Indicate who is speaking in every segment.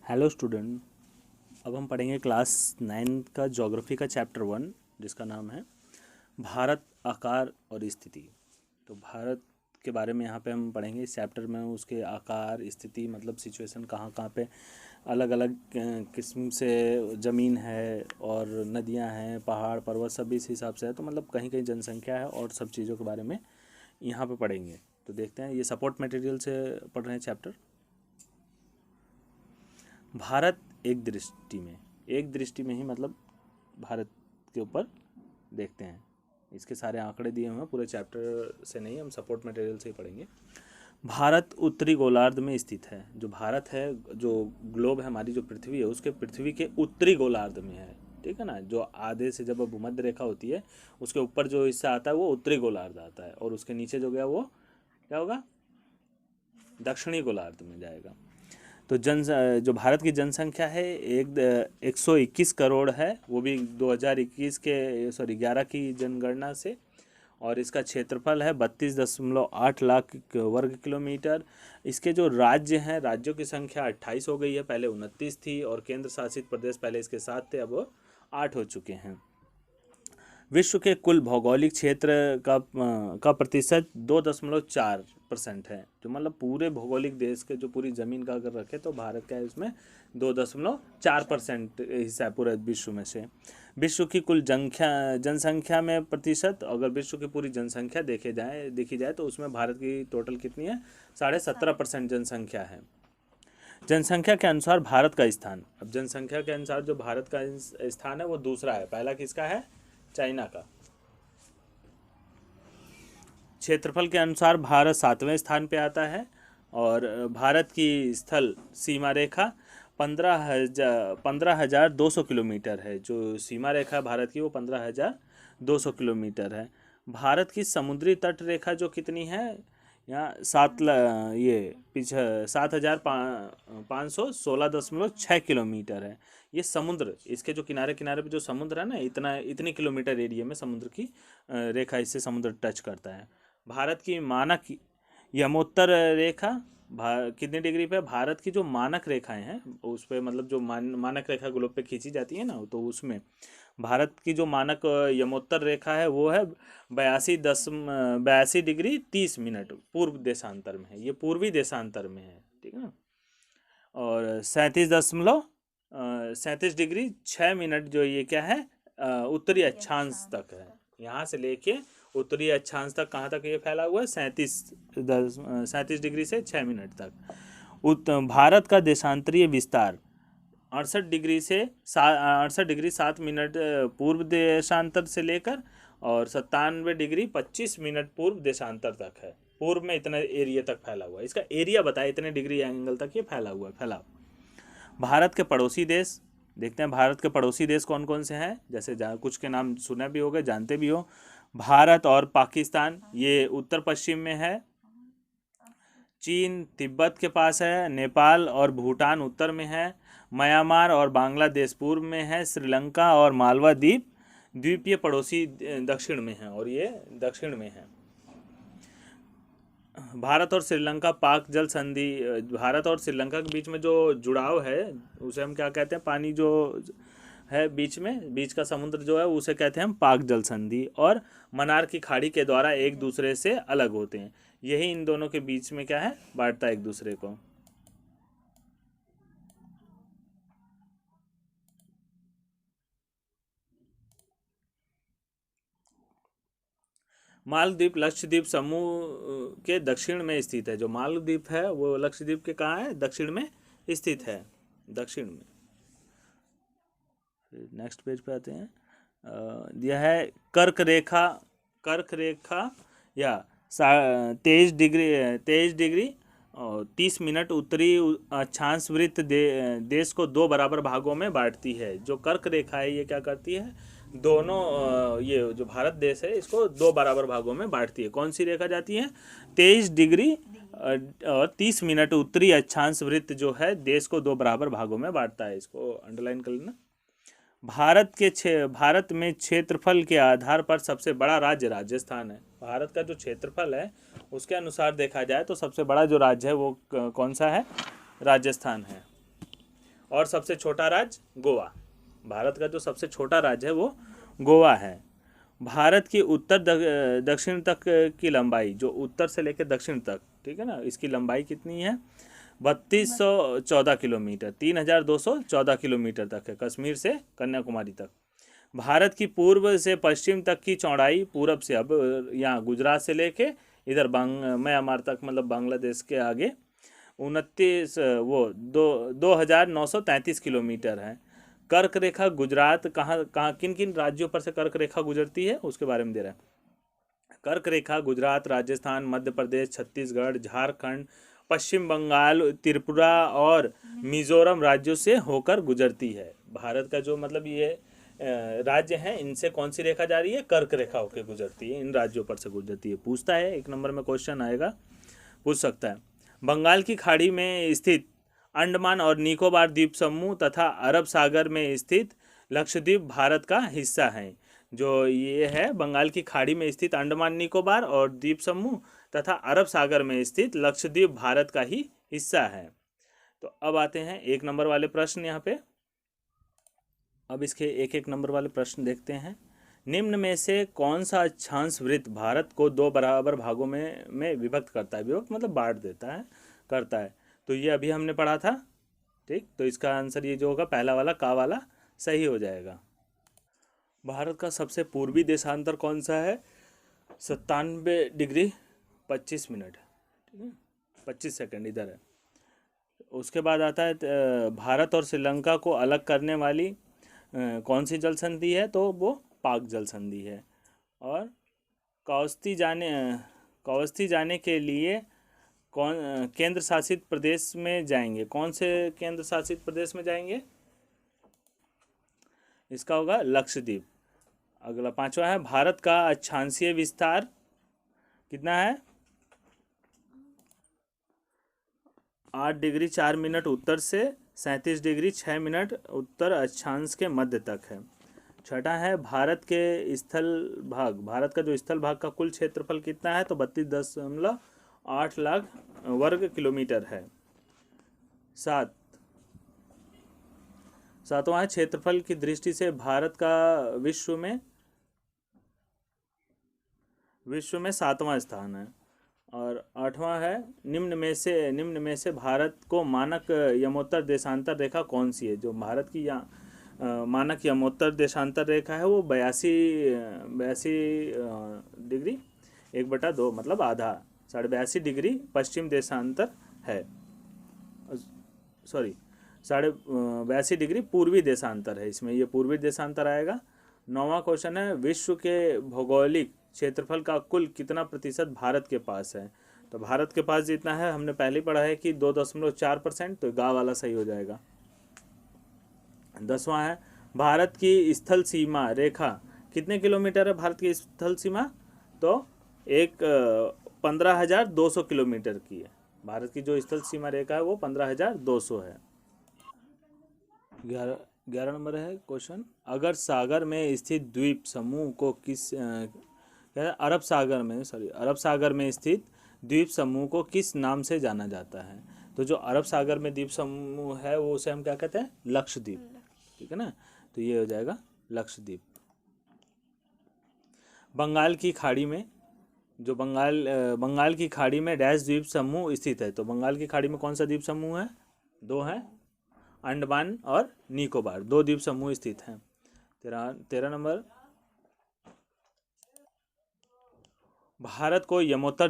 Speaker 1: Hello student. अब हम पढ़ेंगे क्लास 9 का ज्योग्राफी का चैप्टर 1, जिसका नाम है भारत, आकार और स्थिति। तो भारत के बारे में यहाँ पे हम पढ़ेंगे इस चैप्टर में। उसके आकार, स्थिति मतलब सिचुएशन, कहाँ कहाँ पे अलग अलग किस्म से ज़मीन है और नदियाँ हैं, पहाड़ पर्वत सब इस हिसाब से है। तो मतलब कहीं कहीं जनसंख्या है और सब चीज़ों के बारे में यहाँ पे पढ़ेंगे। तो देखते हैं, ये सपोर्ट मटेरियल से पढ़ रहे हैं चैप्टर। भारत एक दृष्टि में ही मतलब भारत के ऊपर देखते हैं। इसके सारे आंकड़े दिए हुए हैं, पूरे चैप्टर से नहीं, हम सपोर्ट मटेरियल से ही पढ़ेंगे। भारत उत्तरी गोलार्ध में स्थित है। जो भारत है, जो ग्लोब है, हमारी जो पृथ्वी है, उसके पृथ्वी के उत्तरी गोलार्ध में है। ठीक है ना। जो आधे से जब भूमध्य रेखा होती है, उसके ऊपर जो हिस्सा आता है वो उत्तरी गोलार्ध आता है, और उसके नीचे जो गया वो क्या होगा, दक्षिणी गोलार्ध में जाएगा। तो जो भारत की जनसंख्या है 121 करोड़ है, वो भी 2021 के 11 की जनगणना से। और इसका क्षेत्रफल है 32.8 लाख वर्ग किलोमीटर। इसके जो राज्य हैं, राज्यों की संख्या 28 हो गई है, पहले 29 थी, और केंद्र शासित प्रदेश पहले इसके 7 थे, अब वो 8 हो चुके हैं। विश्व के कुल भौगोलिक क्षेत्र का प्रतिशत 2.4% है। जो मतलब पूरे भौगोलिक देश के जो पूरी ज़मीन का अगर रखें तो भारत का है उसमें 2.4% हिस्सा है पूरे विश्व में से। विश्व की कुल जनसंख्या में प्रतिशत, अगर विश्व की पूरी जनसंख्या देखी जाए तो उसमें भारत की टोटल कितनी है, 17.5% जनसंख्या है। जनसंख्या के अनुसार भारत का स्थान, अब जनसंख्या के अनुसार जो भारत का स्थान है वो दूसरा है, पहला किसका है, चाइना का। क्षेत्रफल के अनुसार भारत 7वें स्थान पे आता है, और भारत की स्थल सीमा रेखा 15,200 किलोमीटर है। जो सीमा रेखा भारत की वो 15,200 किलोमीटर है। भारत की समुद्री तट रेखा जो कितनी है, यहाँ ये पीछे 7,516.6 किलोमीटर है। ये समुद्र, इसके जो किनारे किनारे पे जो समुद्र है ना, इतने किलोमीटर एरिया में समुद्र की रेखा, इससे समुद्र टच करता है। भारत की मानक यमोत्तर रेखा कितनी डिग्री पे, भारत की जो मानक रेखाएं हैं उस पे, मतलब जो मानक रेखा ग्लोब पे खींची जाती है ना, तो उसमें भारत की जो मानक यमोत्तर रेखा है वो है 82 डिग्री 30 मिनट पूर्व देशांतर में है। ये पूर्वी देशांतर में है, ठीक है ना। और 37.37 डिग्री 6 मिनट जो ये क्या है, उत्तरी अक्षांश तक है। यहाँ से लेके उत्तरी अक्षांश तक कहाँ तक ये फैला हुआ है, 37 डिग्री से 6 मिनट तक। भारत का देशांतरीय विस्तार 68 डिग्री 7 मिनट पूर्व देशांतर से लेकर, और 97 डिग्री 25 मिनट पूर्व देशांतर तक है। पूर्व में इतना एरिया तक फैला हुआ है। इसका एरिया बताए, इतने डिग्री एंगल तक ये फैला हुआ है, फैला। भारत के पड़ोसी देश देखते हैं। भारत के पड़ोसी देश कौन कौन से हैं, जैसे कुछ के नाम सुने भी होंगे, जानते भी हो। भारत और पाकिस्तान ये उत्तर पश्चिम में है। चीन तिब्बत के पास है। नेपाल और भूटान उत्तर में है। म्यांमार और बांग्लादेश पूर्व में है। श्रीलंका और मालवा द्वीप द्वीपीय पड़ोसी दक्षिण में है, और ये दक्षिण में है। भारत और श्रीलंका पाक जल संधि, भारत और श्रीलंका के बीच में जो जुड़ाव है उसे हम क्या कहते हैं, पानी जो है बीच का समुद्र जो है उसे कहते हैं हम पाक जल संधि। और मन्नार की खाड़ी के द्वारा एक दूसरे से अलग होते हैं। यही इन दोनों के बीच में क्या है, बांटता है एक दूसरे को। मालदीव लक्षद्वीप समूह के दक्षिण में स्थित है। जो मालदीव है वो लक्षद्वीप के कहाँ है, दक्षिण में स्थित है, दक्षिण में। नेक्स्ट पेज पे आते हैं। यह है कर्क रेखा या 23 डिग्री और 30 मिनट उत्तरी अक्षांश वृत्त देश को दो बराबर भागों में बांटती है। जो कर्क रेखा है ये क्या करती है, दोनों ये जो भारत देश है इसको दो बराबर भागों में बांटती है। कौन सी रेखा जाती है, 23 डिग्री और 30 मिनट उत्तरी अक्षांश वृत्त जो है देश को दो बराबर भागों में बांटता है। इसको अंडरलाइन कर लेना। भारत में क्षेत्रफल के आधार पर सबसे बड़ा राज्य राजस्थान है। भारत का जो क्षेत्रफल है उसके अनुसार देखा जाए तो सबसे बड़ा जो राज्य है वो कौन सा है, राजस्थान है। और सबसे छोटा राज्य गोवा। भारत का जो सबसे छोटा राज्य है वो गोवा है। भारत की उत्तर दक्षिण तक की लंबाई, जो उत्तर से लेकर दक्षिण तक, ठीक है ना, इसकी लंबाई कितनी है? 3214 किलोमीटर, 3214 किलोमीटर तक है, कश्मीर से कन्याकुमारी तक। भारत की पूर्व से पश्चिम तक की चौड़ाई, पूरब से, अब यहाँ गुजरात से लेके इधर म्यांमार तक, मतलब बांग्लादेश के आगे 2933 किलोमीटर है। कर्क रेखा गुजरात कहाँ कहाँ किन किन राज्यों पर से कर्क रेखा गुजरती है उसके बारे में दे रहा है। कर्क रेखा गुजरात, राजस्थान, मध्य प्रदेश, छत्तीसगढ़, झारखंड, पश्चिम बंगाल, त्रिपुरा और मिजोरम राज्यों से होकर गुजरती है। भारत का जो मतलब ये राज्य हैं, इनसे कौन सी रेखा जा रही है? कर्क रेखा होकर गुजरती है, इन राज्यों पर से गुजरती है। पूछता है, 1 नंबर में क्वेश्चन आएगा, पूछ सकता है। बंगाल की खाड़ी में स्थित अंडमान और निकोबार द्वीप समूह तथा अरब सागर में स्थित लक्षद्वीप भारत का हिस्सा है। जो ये है बंगाल की खाड़ी में स्थित अंडमान निकोबार और द्वीप समूह तथा अरब सागर में स्थित लक्षद्वीप भारत का ही हिस्सा है। तो अब आते हैं 1 नंबर वाले प्रश्न यहाँ पे। अब इसके 1-1 नंबर वाले प्रश्न देखते हैं। निम्न में से कौन सा अक्षांश वृत्त भारत को 2 बराबर भागों में विभक्त करता है? विभक्त मतलब बांट देता है, करता है। तो ये अभी हमने पढ़ा था, ठीक। तो इसका आंसर ये जो होगा पहला वाला, का वाला सही हो जाएगा। भारत का सबसे पूर्वी देशांतर कौन सा है? 97 डिग्री 25 मिनट, ठीक है, 25 सेकंड इधर है। उसके बाद आता है भारत और श्रीलंका को अलग करने वाली कौन सी जल संधि है? तो वो पाक जल संधि है। और कौस्ती जाने के लिए कौन केंद्र शासित प्रदेश में जाएंगे? कौन से केंद्र शासित प्रदेश में जाएंगे? इसका होगा लक्षद्वीप। अगला 5वां है, भारत का अक्षांशीय विस्तार कितना है? 8 डिग्री 4 मिनट उत्तर से 37 डिग्री 6 मिनट उत्तर अक्षांश के मध्य तक है। 6वां है, भारत का जो स्थल भाग का कुल क्षेत्रफल कितना है? तो 32.8 लाख वर्ग किलोमीटर है। 7वां है, क्षेत्रफल की दृष्टि से भारत का विश्व में 7वां स्थान है। और 8वां है, निम्न में से भारत को मानक यमोत्तर देशांतर रेखा कौन सी है? जो भारत की मानक यमोत्तर देशांतर रेखा है वो 82 डिग्री 1/2 मतलब आधा, 82.5 डिग्री पश्चिम देशांतर है। सॉरी, 82.5 डिग्री पूर्वी देशांतर है, इसमें ये पूर्वी देशांतर आएगा। 9वां क्वेश्चन है, विश्व के भौगोलिक क्षेत्रफल का कुल कितना प्रतिशत भारत के पास है? तो भारत के पास जितना है हमने पहले पढ़ा है कि 2.4%, तो गा वाला सही हो जाएगा। 10वां है, भारत की स्थल सीमा रेखा कितने किलोमीटर है? भारत की स्थल सीमा तो 15,200 किलोमीटर की है। भारत की जो स्थल सीमा रेखा है वो 15,200 है। 11 नंबर है क्वेश्चन, अगर सागर में स्थित द्वीप समूह को अरब सागर में स्थित द्वीप समूह को किस नाम से जाना जाता है? तो जो अरब सागर में द्वीप समूह है वो उसे हम क्या कहते हैं? लक्षद्वीप, ठीक है ना। तो ये हो जाएगा लक्षद्वीप। बंगाल की खाड़ी में डैश द्वीप समूह स्थित है। तो बंगाल की खाड़ी में कौन सा द्वीप समूह है? 2 है, अंडमान और निकोबार, 2 द्वीप समूह स्थित हैं। 13 नंबर, भारत को यमोत्तर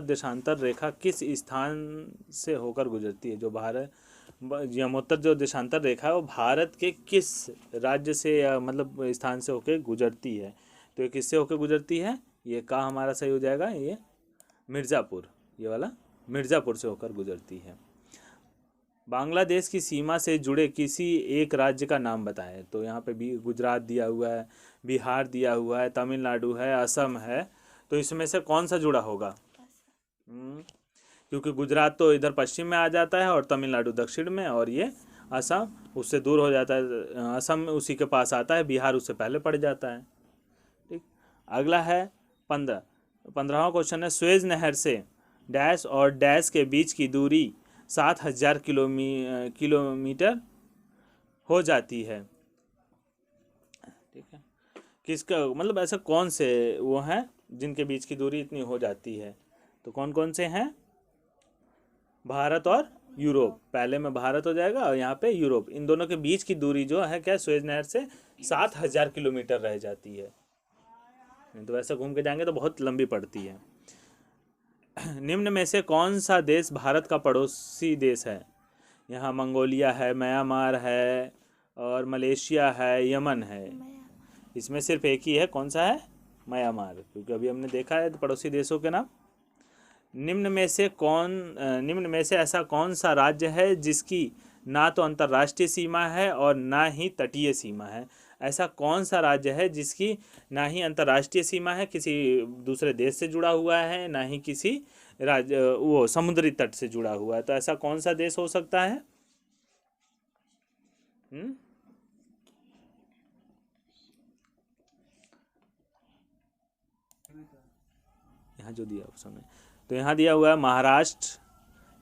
Speaker 1: देशांतर रेखा किस स्थान से होकर गुजरती है? जो यमोत्तर जो देशांतर रेखा है वो भारत के किस राज्य से या मतलब स्थान से होकर गुजरती है? तो ये किससे होकर गुजरती है? ये का हमारा सही हो जाएगा, ये मिर्ज़ापुर, ये वाला मिर्ज़ापुर से होकर गुजरती है। बांग्लादेश की सीमा से जुड़े किसी एक राज्य का नाम बताएं। तो यहाँ पे भी गुजरात दिया हुआ है, बिहार दिया हुआ है, तमिलनाडु है, असम है। तो इसमें से कौन सा जुड़ा होगा? क्योंकि गुजरात तो इधर पश्चिम में आ जाता है और तमिलनाडु दक्षिण में, और ये असम उससे दूर हो जाता है। असम उसी के पास आता है, बिहार उससे पहले पड़ जाता है, ठीक। अगला है 15वां क्वेश्चन है, सुएज नहर से डैश और डैश के बीच की दूरी 7,000 किलोमीटर हो जाती है। ठीक है, किसका मतलब ऐसा कौन से वो हैं जिनके बीच की दूरी इतनी हो जाती है? तो कौन कौन से हैं? भारत और यूरोप। पहले में भारत हो जाएगा और यहाँ पे यूरोप। इन दोनों के बीच की दूरी जो है क्या, सुएज नहर से 7,000 किलोमीटर रह जाती है। तो वैसे घूम के जाएंगे तो बहुत लंबी पड़ती है। निम्न में से कौन सा देश भारत का पड़ोसी देश है? यहाँ मंगोलिया है, म्यांमार है और मलेशिया है, यमन है। इसमें सिर्फ एक ही है, कौन सा है? म्यांमार, क्योंकि अभी हमने देखा है पड़ोसी देशों के नाम। निम्न में से ऐसा कौन सा राज्य है जिसकी ना तो अंतर्राष्ट्रीय सीमा है और ना ही तटीय सीमा है? ऐसा कौन सा राज्य है जिसकी ना ही अंतर्राष्ट्रीय सीमा है, किसी दूसरे देश से जुड़ा हुआ है, ना ही किसी राज्य वो समुद्री तट से जुड़ा हुआ है? तो ऐसा कौन सा देश हो सकता है? यहाँ जो दिया ऑप्शन है, तो यहाँ दिया हुआ है महाराष्ट्र,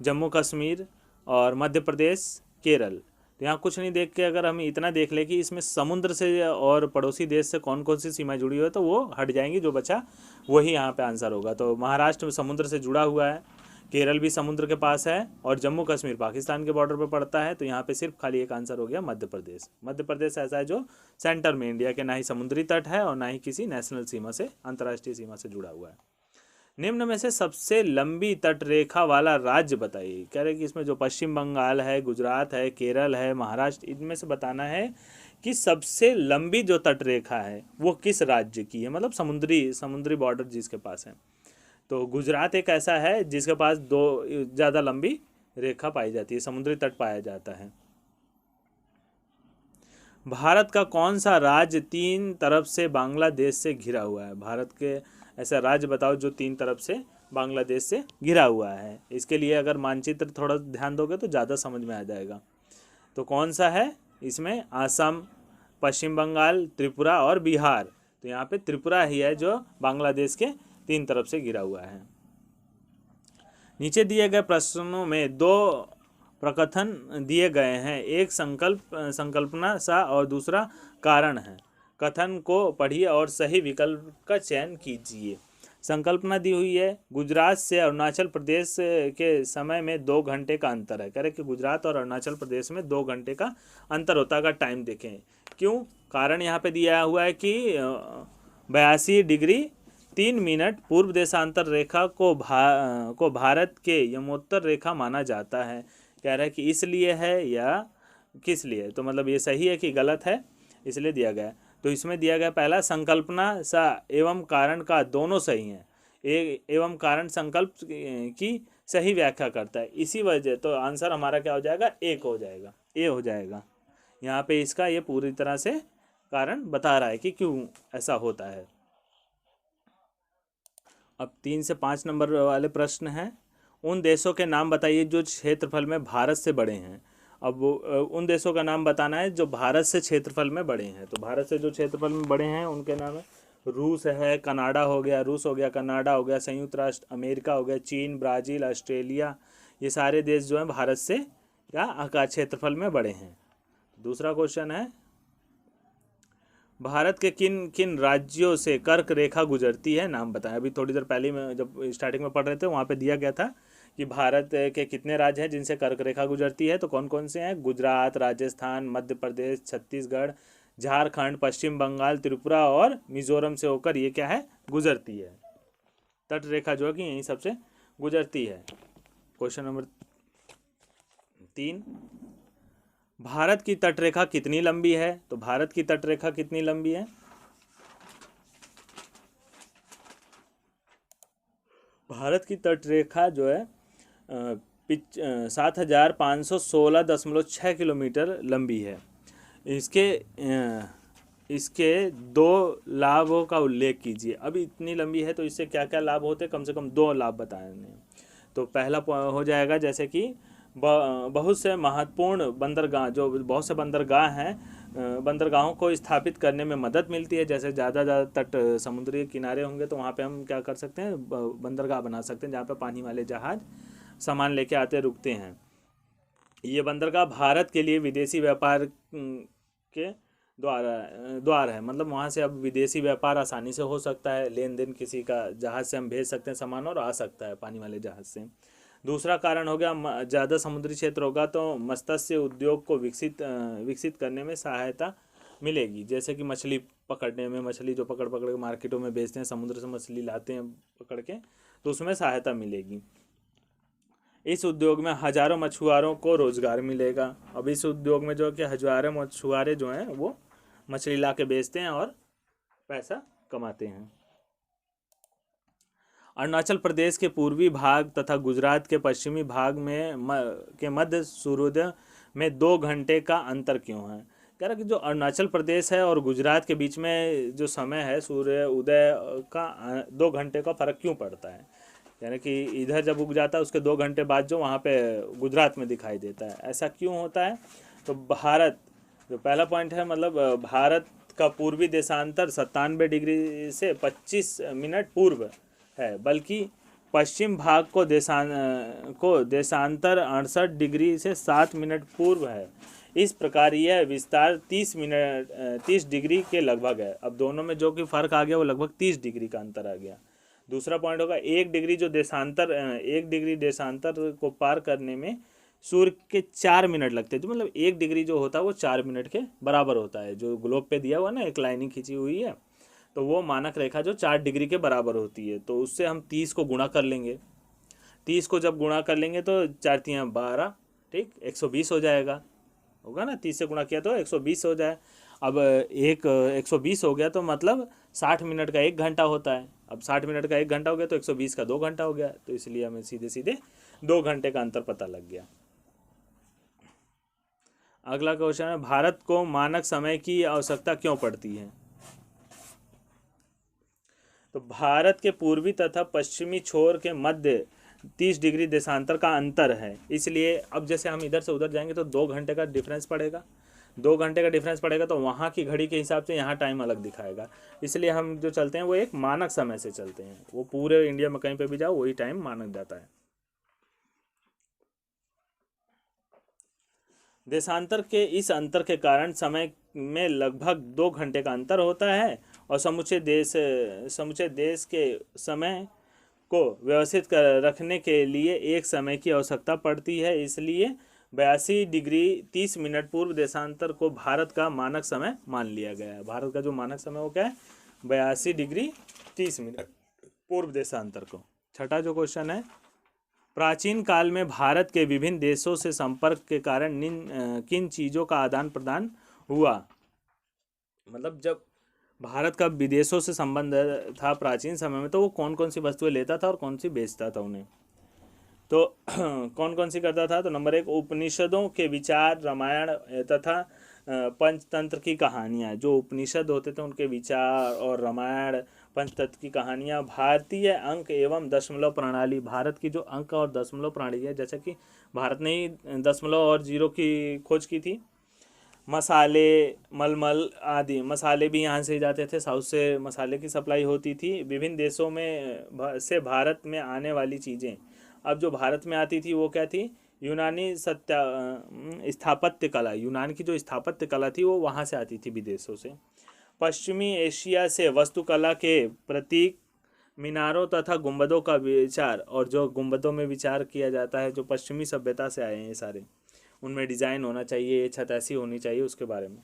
Speaker 1: जम्मू कश्मीर और मध्य प्रदेश, केरल। तो यहाँ कुछ नहीं देख के अगर हम इतना देख ले कि इसमें समुद्र से और पड़ोसी देश से कौन कौन सी सीमाएं जुड़ी हुई है, तो वो हट जाएंगी, जो बचा वही यहाँ पे आंसर होगा। तो महाराष्ट्र समुद्र से जुड़ा हुआ है, केरल भी समुद्र के पास है और जम्मू कश्मीर पाकिस्तान के बॉर्डर पर पड़ता है। तो यहाँ पे सिर्फ खाली एक आंसर हो गया मध्य प्रदेश। मध्य प्रदेश ऐसा है जो सेंटर में इंडिया के ना ही समुद्री तट है और ना ही किसी नेशनल सीमा से, अंतर्राष्ट्रीय सीमा से जुड़ा हुआ है। निम्न में से सबसे लंबी तट रेखा वाला राज्य बताइए। कह रहे कि इसमें जो पश्चिम बंगाल है, गुजरात है, केरल है, महाराष्ट्र, इनमें से बताना है कि सबसे लंबी जो तट रेखा है वो किस राज्य की है, मतलब समुद्री बॉर्डर जिसके पास है। तो गुजरात एक ऐसा है जिसके पास दो ज़्यादा लंबी रेखा पाई जाती है, समुद्री तट पाया जाता है। भारत का कौन सा राज्य 3 तरफ से बांग्लादेश से घिरा हुआ है? भारत के ऐसा राज्य बताओ जो 3 तरफ से बांग्लादेश से घिरा हुआ है। इसके लिए अगर मानचित्र थोड़ा ध्यान दोगे तो ज़्यादा समझ में आ जाएगा। तो कौन सा है इसमें? असम, पश्चिम बंगाल, त्रिपुरा और बिहार। तो यहाँ पे त्रिपुरा ही है जो बांग्लादेश के 3 तरफ से घिरा हुआ है। नीचे दिए गए प्रश्नों में 2 प्रकथन दिए गए हैं, एक संकल्पना सा और दूसरा कारण है। कथन को पढ़िए और सही विकल्प का चयन कीजिए। संकल्पना दी हुई है, गुजरात से अरुणाचल प्रदेश के समय में 2 घंटे का अंतर है। कह रहे कि गुजरात और अरुणाचल प्रदेश में 2 घंटे का अंतर होता है। टाइम देखें क्यों। कारण यहाँ पे दिया हुआ है कि 82 डिग्री 3 मिनट पूर्व देशांतर रेखा को भारत के यमोत्तर रेखा माना जाता है। कह रहा है कि इसलिए है या किस लिए। तो मतलब ये सही है कि गलत है, इसलिए दिया गया। तो इसमें दिया गया पहला, संकल्पना सा एवं कारण का दोनों सही हैं। एवं कारण संकल्प की सही व्याख्या करता है, इसी वजह। तो आंसर हमारा क्या हो जाएगा? एक हो जाएगा, ए हो जाएगा। यहाँ पे इसका ये पूरी तरह से कारण बता रहा है कि क्यों ऐसा होता है। अब 3 से 5 नंबर वाले प्रश्न हैं। उन देशों के नाम बताइए जो क्षेत्रफल में भारत से बड़े हैं। अब उन देशों का नाम बताना है जो भारत से क्षेत्रफल में बड़े हैं। तो भारत से जो क्षेत्रफल में बड़े हैं उनके नाम है, रूस है, कनाडा हो गया, रूस हो गया, कनाडा हो गया, संयुक्त राष्ट्र अमेरिका हो गया, चीन, ब्राज़ील, ऑस्ट्रेलिया। ये सारे देश जो हैं भारत से क्या क्षेत्रफल में बड़े हैं। दूसरा क्वेश्चन है, भारत के किन किन राज्यों से कर्क रेखा गुजरती है, नाम बताएं। अभी थोड़ी देर पहले में जब स्टार्टिंग में पढ़ रहे थे वहाँ पे दिया गया था कि भारत के कितने राज्य हैं जिनसे कर्क रेखा गुजरती है। तो कौन कौन से हैं? गुजरात, राजस्थान, मध्य प्रदेश, छत्तीसगढ़, झारखंड, पश्चिम बंगाल, त्रिपुरा और मिजोरम से होकर ये क्या है? गुजरती है। तट रेखा जो है कि यहीं सबसे गुजरती है। क्वेश्चन नंबर 3, भारत की तटरेखा कितनी लंबी है? तो भारत की तटरेखा कितनी लंबी है? भारत की तटरेखा जो है 7,516.6 किलोमीटर लंबी है। इसके 2 लाभों का उल्लेख कीजिए। अब इतनी लंबी है तो इससे क्या क्या लाभ होते हैं? कम से कम 2 लाभ बताने। तो पहला हो जाएगा जैसे कि बहुत से महत्वपूर्ण बंदरगाह, जो बहुत से बंदरगाह हैं, बंदरगाहों को स्थापित करने में मदद मिलती है। जैसे ज़्यादा तट समुद्री किनारे होंगे तो वहाँ पे हम क्या कर सकते हैं? बंदरगाह बना सकते हैं जहाँ पे पानी वाले जहाज़ सामान लेके आते रुकते हैं। ये बंदरगाह भारत के लिए विदेशी व्यापार के द्वार है। मतलब वहाँ से अब विदेशी व्यापार आसानी से हो सकता है, लेन देन किसी का जहाज़ से हम भेज सकते हैं सामान और आ सकता है पानी वाले जहाज़ से। दूसरा कारण हो गया ज़्यादा समुद्री क्षेत्र होगा तो मत्स्य उद्योग को विकसित करने में सहायता मिलेगी। जैसे कि मछली पकड़ने में, मछली जो पकड़ पकड़ के मार्केटों में बेचते हैं, समुद्र से मछली लाते हैं पकड़ के, तो उसमें सहायता मिलेगी। इस उद्योग में हजारों मछुआरों को रोजगार मिलेगा। अब इस उद्योग में जो कि हजारों मछुआरे जो हैं वो मछली ला के बेचते हैं और पैसा कमाते हैं। अरुणाचल प्रदेश के पूर्वी भाग तथा गुजरात के पश्चिमी भाग में के मध्य सूर्योदय में 2 घंटे का अंतर क्यों है? कह रहा कि जो अरुणाचल प्रदेश है और गुजरात के बीच में जो समय है सूर्य उदय का 2 घंटे का फर्क क्यों पड़ता है? यानी कि इधर जब उग जाता है उसके 2 घंटे बाद जो वहाँ पे गुजरात में दिखाई देता है, ऐसा क्यों होता है? तो भारत जो पहला पॉइंट है, मतलब भारत का पूर्वी देशांतर 97 डिग्री से 25 मिनट पूर्व है, बल्कि पश्चिम भाग को देशांतर 68 डिग्री से 7 मिनट पूर्व है। इस प्रकार यह विस्तार 30 डिग्री के लगभग है। अब दोनों में जो कि फ़र्क आ गया वो लगभग 30 डिग्री का अंतर आ गया। दूसरा पॉइंट होगा 1 डिग्री देशांतर को पार करने में सूर्य के 4 मिनट लगते हैं। तो मतलब 1 डिग्री जो होता है वो 4 मिनट के बराबर होता है। जो ग्लोब पे दिया हुआ ना, एक लाइनिंग खींची हुई है, तो वो मानक रेखा जो 4 डिग्री के बराबर होती है। तो उससे हम 30 को गुणा कर लेंगे। 30 को जब गुणा कर लेंगे तो 4 तियाँ 12, ठीक, 120 हो जाएगा, होगा ना। 30 से गुणा किया तो 120 हो जाए। अब 120 हो गया तो मतलब 60 मिनट का 1 घंटा होता है। अब 60 मिनट का 1 घंटा हो गया तो 120 का 2 घंटा हो गया। तो इसलिए हमें सीधे सीधे 2 घंटे का अंतर पता लग गया। अगला क्वेश्चन है, भारत को मानक समय की आवश्यकता क्यों पड़ती है? तो भारत के पूर्वी तथा पश्चिमी छोर के मध्य 30 डिग्री देशांतर का अंतर है, इसलिए अब जैसे हम इधर से उधर जाएंगे तो 2 घंटे का डिफरेंस पड़ेगा। 2 घंटे का डिफरेंस पड़ेगा तो वहाँ की घड़ी के हिसाब से यहाँ टाइम अलग दिखाएगा। इसलिए हम जो चलते हैं वो एक मानक समय से चलते हैं। वो पूरे इंडिया में कहीं पे भी जाओ वही टाइम मानक जाता है। देशांतर के इस अंतर के कारण समय में लगभग 2 घंटे का अंतर होता है और समूचे देश के समय को व्यवस्थित कर रखने के लिए एक समय की आवश्यकता पड़ती है। इसलिए 82 डिग्री 30 मिनट पूर्व देशांतर को भारत का मानक समय मान लिया गया है। भारत का जो मानक समय वो क्या है? 82 डिग्री 30 मिनट पूर्व देशांतर को। छठा जो क्वेश्चन है, प्राचीन काल में भारत के विभिन्न देशों से संपर्क के कारण किन चीज़ों का आदान प्रदान हुआ? मतलब जब भारत का विदेशों से संबंध था प्राचीन समय में, तो वो कौन कौन सी वस्तुएं लेता था और कौन सी बेचता था उन्हें? तो कौन कौन सी करता था? तो नंबर 1, उपनिषदों के विचार, रामायण तथा पंचतंत्र की कहानियाँ। जो उपनिषद होते थे उनके विचार और रामायण पंचतत्व की कहानियाँ। भारतीय अंक एवं दशमलव प्रणाली, भारत की जो अंक और दशमलव प्रणाली है, जैसे कि भारत ने ही दशमलव और जीरो की खोज की थी। मसाले, मलमल आदि मसाले भी यहाँ से जाते थे, साउथ से मसाले की सप्लाई होती थी। विभिन्न देशों में से भारत में आने वाली चीज़ें, अब जो भारत में आती थी वो क्या थी? यूनानी स्थापत्य कला, यूनान की जो स्थापत्य कला थी वो वहाँ से आती थी विदेशों से। पश्चिमी एशिया से वास्तुकला के प्रतीक, मीनारों तथा गुंबदों का विचार, और जो गुंबदों में विचार किया जाता है जो पश्चिमी सभ्यता से आए हैं ये सारे, उनमें डिज़ाइन होना चाहिए, ये छत ऐसी होनी चाहिए, उसके बारे में।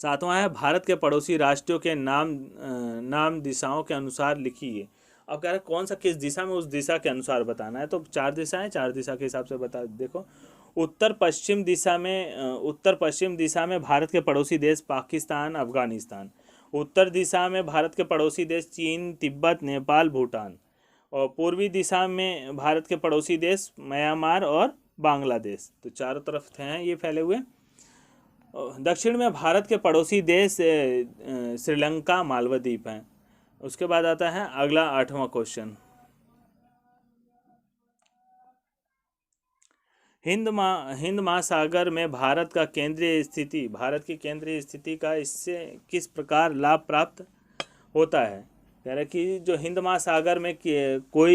Speaker 1: सातवां है, भारत के पड़ोसी राष्ट्रों के नाम दिशाओं के अनुसार लिखिए। अब कह रहे हैं कौन सा किस दिशा में, उस दिशा के अनुसार बताना है। तो 4 दिशाएं, 4 दिशा के हिसाब से बता देखो। उत्तर पश्चिम दिशा में भारत के पड़ोसी देश पाकिस्तान, अफगानिस्तान। उत्तर दिशा में भारत के पड़ोसी देश चीन, तिब्बत, नेपाल, भूटान। और पूर्वी दिशा में भारत के पड़ोसी देश म्यांमार और बांग्लादेश। तो चारों तरफ हैं ये फैले हुए। दक्षिण में भारत के पड़ोसी देश श्रीलंका, मालदीव हैं। उसके बाद आता है अगला 8वां क्वेश्चन, हिंद महासागर में भारत की केंद्रीय स्थिति का इससे किस प्रकार लाभ प्राप्त होता है? कह रहे कि जो हिंद महासागर में कोई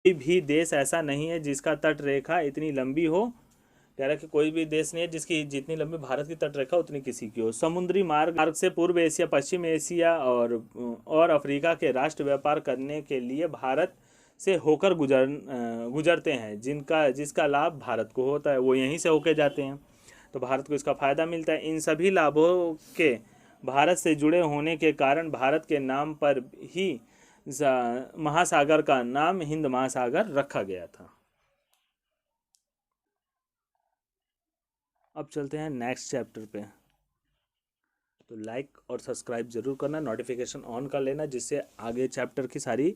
Speaker 1: कोई भी देश ऐसा नहीं है जिसका तट रेखा इतनी लंबी हो। कह रहा है कि कोई भी देश नहीं है जिसकी जितनी लंबी भारत की तट रेखा उतनी किसी की हो। समुद्री मार्ग से पूर्व एशिया, पश्चिम एशिया और अफ्रीका के राष्ट्र व्यापार करने के लिए भारत से होकर गुजरते हैं। जिसका लाभ भारत को होता है, वो यहीं से होके जाते हैं, तो भारत को इसका फ़ायदा मिलता है। इन सभी लाभों के भारत से जुड़े होने के कारण भारत के नाम पर ही महासागर का नाम हिंद महासागर रखा गया था। अब चलते हैं नेक्स्ट चैप्टर पे। तो लाइक और सब्सक्राइब ज़रूर करना, नोटिफिकेशन ऑन कर लेना, जिससे आगे चैप्टर की सारी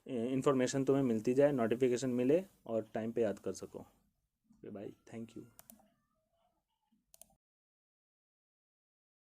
Speaker 1: इन्फॉर्मेशन तुम्हें मिलती जाए, नोटिफिकेशन मिले और टाइम पे याद कर सको। Bye, thank you.